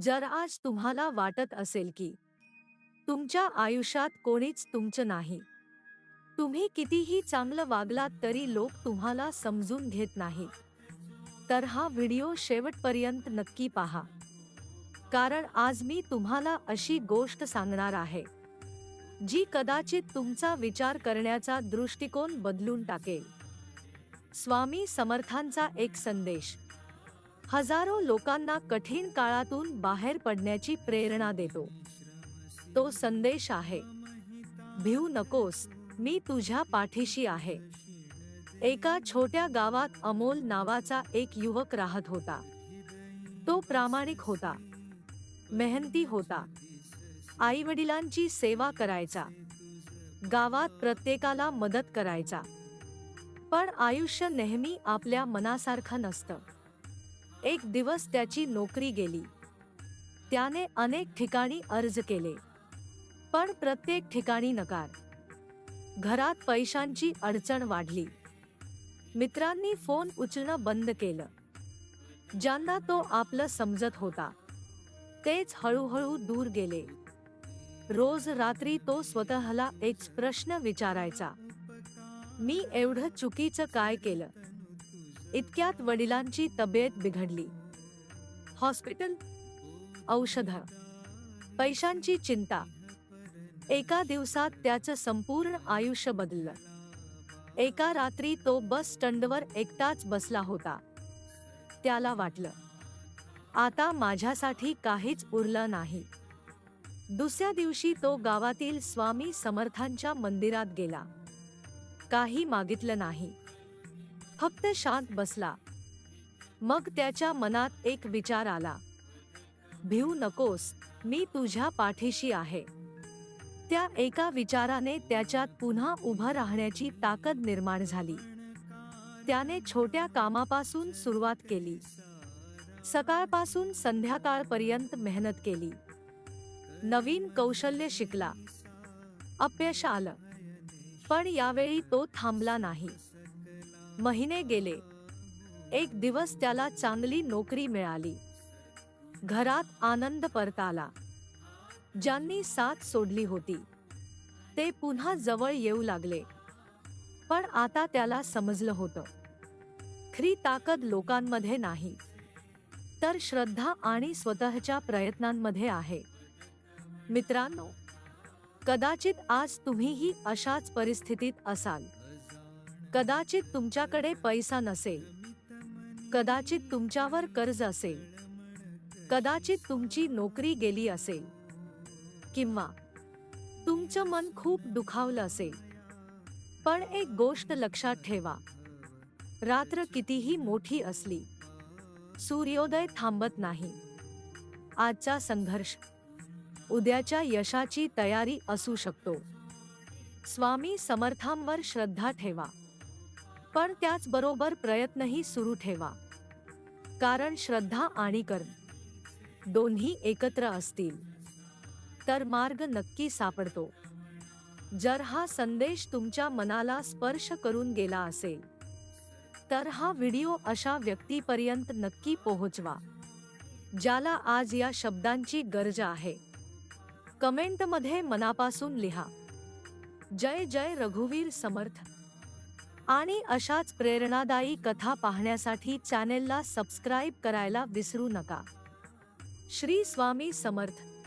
जर आज तुम्हाला वाटत असेल की तुमच्या आयुष्यात कोणीच तुमचं नाही, तुम्ही कितीही चांगलं वागलात तरी लोक तुम्हाला समजून घेत नाहीत, तर हा व्हिडिओ शेवटपर्यंत नक्की पहा. कारण आज मी तुम्हाला अशी गोष्ट सांगणार आहे जी कदाचित तुमचा विचार करण्याचा दृष्टिकोन बदलून टाकेल. स्वामी समर्थांचा एक संदेश हजारो लोकांना कठीण काळातून बाहेर पडण्याची प्रेरणा देतो. तो संदेश आहे, भिवू नकोस, मी तुझ्या पाठीशी आहे. एका छोट्या गावात अमोल नावाचा एक युवक राहत होता. तो प्रामाणिक होता, मेहनती होता, आई-वडिलांची सेवा करायचा, गावात प्रत्येकाला मदत करायचा. पण आयुष्य नेहमी आपल्या मनासारखं नसतं. एक दिवस त्याची नोकरी गेली. त्याने अनेक ठिकाणी अर्ज केले, पण प्रत्येक ठिकाणी नकार. घरात पैशांची अडचण वाढली. मित्रांनी फोन उचलणं बंद केलं. ज्यांना तो आपलं समजत होता तेच हळूहळू दूर गेले. रोज रात्री तो स्वतःला एक प्रश्न विचारायचा, मी एवढं चुकीचं काय केलं? इतक्यात वडिलांची तब्येत बिघडली. हॉस्पिटल, औषधं, पैशांची चिंता. एका दिवसात त्याचं संपूर्ण आयुष्य बदललं. एका रात्री तो बस स्टँडवर एकटाच बसला होता. त्याला वाटलं, आता माझ्यासाठी काहीच उरलं नाही. दुसऱ्या दिवशी तो गावातील स्वामी समर्थांच्या मंदिरात गेला. काही मागितलं नाही, फक्त शांत बसला. मग त्याच्या मनात एक विचार आला, भिवू नकोस, मी तुझ्या पाठीशी आहे. त्या एका विचाराने त्याच्यात पुन्हा उभं राहण्याची ताकद निर्माण झाली. त्याने छोट्या कामापासून सुरुवात केली. सकाळपासून संध्याकाळपर्यंत मेहनत केली. नवीन कौशल्य शिकला. अपयश आलं, पण यावेळी तो थांबला नाही. महिने गेले. एक दिवस त्याला चांगली नोकरी मिळाली. घरात आनंद परताला. ज्यांनी साथ सोडली होती ते पुन्हा जवळ येऊ लागले. पण आता त्याला समजलं होतं, खरी ताकद लोकांमध्ये नाही, तर श्रद्धा आणि स्वतःच्या प्रयत्नांमध्ये आहे. मित्रांनो, कदाचित आज तुम्हीही अशाच परिस्थितीत असाल. कदाचित तुमच्याकडे पैसा नसेल, कदाचित तुमच्यावर कर्ज असेल, कदाचित तुमची नोकरी गेली असेल, किंवा तुमचं मन खूप दुखावलं असेल. पण एक गोष्ट लक्षात ठेवा, रात्र कितीही मोठी असली, सूर्योदय थांबत नाही. आजचा संघर्ष उद्याच्या यशाची तयारी असू शकतो. स्वामी समर्थांवर श्रद्धा ठेवा, पण त्याचबरोबर प्रयत्नही सुरू ठेवा. कारण श्रद्धा आणि कर्म दोन्ही एकत्र असतील तर मार्ग नक्की सापडतो. जर हा संदेश तुमच्या मनाला स्पर्श करून गेला असेल तर हा व्हिडिओ अशा व्यक्तीपर्यंत नक्की पोहोचवा ज्याला आज या शब्दांची गरज आहे. कमेंटमध्ये मनापासून लिहा, जय जय रघुवीर समर्थ. आणि अशाच प्रेरणादायी कथा पाहण्यासाठी चॅनेलला सबस्क्राईब करायला विसरू नका. श्री स्वामी समर्थ.